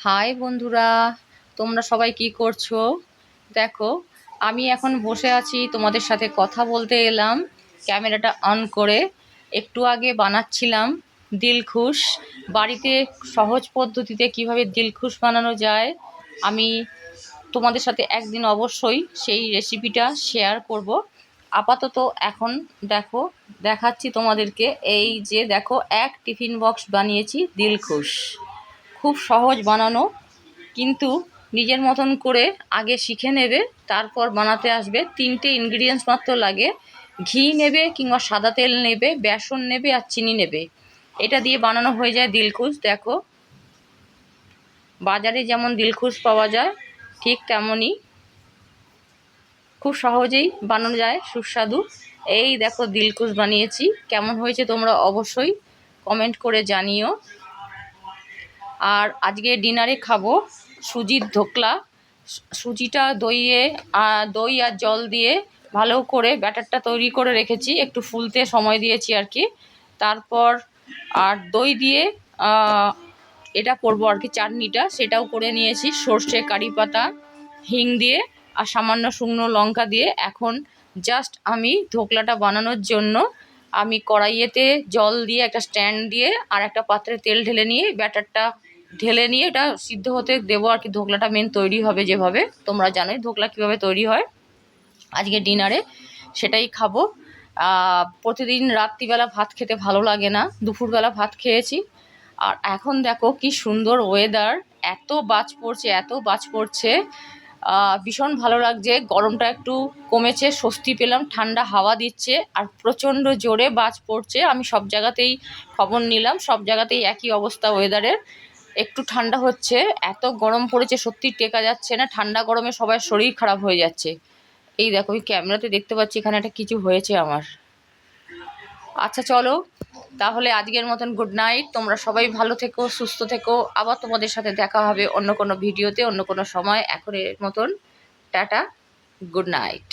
High বন্ধুরা, তোমরা সবাই কি করছো? দেখো, আমি এখন বসে আছি, তোমাদের সাথে কথা বলতে এলাম ক্যামেরাটা অন করে। একটু আগে বানাচ্ছিলাম দিলখুশ। বাড়িতে সহজ পদ্ধতিতে কিভাবে দিলখুশ বানানো যায় আমি তোমাদের সাথে একদিন অবশ্যই সেই রেসিপিটা শেয়ার করব। আপাতত এখন দেখো, দেখাচ্ছি তোমাদেরকে। এই যে দেখো, এক টিফিন বক্স বানিয়েছি দিলখুশ। খুব সহজ বানানো, কিন্তু নিজের মতন করে আগে শিখে নেবে, তারপর বানাতে আসবে। 3টে ইনগ্রিডিয়েন্টস মাত্র লাগে। ঘি নেবে কিংবা সাদা তেল নেবে, বেসন নেবে আর চিনি নেবে। এটা দিয়ে বানানো হয়ে যায় দিলখুশ। দেখো, বাজারে যেমন দিলখুশ পাওয়া যায় ঠিক তেমনই খুব সহজেই বানানো যায়, সুস্বাদু। এই দেখো, দিলখুশ বানিয়েছি। কেমন হয়েছে তোমরা অবশ্যই কমেন্ট করে জানিও। আর আজকে ডিনারে খাবো সুজির ধোকলা। সুজিটা দই আর জল দিয়ে ভালো করে ব্যাটারটা তৈরি করে রেখেছি, একটু ফুলতে সময় দিয়েছি আর কি। তারপর আর দই দিয়ে এটা করবো আর কি, চাটনিটা সেটাও করে নিয়েছি, সর্ষে, কারি পাতা, হিং দিয়ে আর সামান্য শুকনো লঙ্কা দিয়ে। এখন জাস্ট আমি ধোকলাটা বানানোর জন্য আমি কড়াইয়েতে জল দিয়ে একটা স্ট্যান্ড দিয়ে আর একটা পাত্রে তেল ঢেলে নিয়ে ব্যাটারটা ঢেলে নিয়ে এটা সিদ্ধ হতে দেবো আর কি। ধোকলাটা মেন তৈরি হবে যেভাবে, তোমরা জানোই ধোকলা কীভাবে তৈরি হয়। আজকে ডিনারে সেটাই খাবো। প্রতিদিন রাত্রিবেলা ভাত খেতে ভালো লাগে না, দুপুরবেলা ভাত খেয়েছি। আর এখন দেখো কি সুন্দর ওয়েদার, এত বাজ পড়ছে, এত বাজ পড়ছে, ভীষণ ভালো লাগছে। গরমটা একটু কমেছে, স্বস্তি পেলাম, ঠান্ডা হাওয়া দিচ্ছে আর প্রচণ্ড জোরে বাজ পড়ছে। আমি সব জায়গাতেই খবর নিলাম, সব জায়গাতেই একই অবস্থা ওয়েদারের। একটু ঠান্ডা হচ্ছে, এত গরম পড়েছে সত্যি টেকা যাচ্ছে না। ঠান্ডা গরমে সবার শরীর খারাপ হয়ে যাচ্ছে। এই দেখো, ওই ক্যামেরাতে দেখতে পাচ্ছি এখানে একটা কিছু হয়েছে আমার। আচ্ছা চলো তাহলে আজকের মতন গুড নাইট। তোমরা সবাই ভালো থেকো, সুস্থ থেকো। আবার তোমাদের সাথে দেখা হবে অন্য কোনো ভিডিওতে, অন্য কোনো সময়। এখন এর মতন টাটা, গুড নাইট।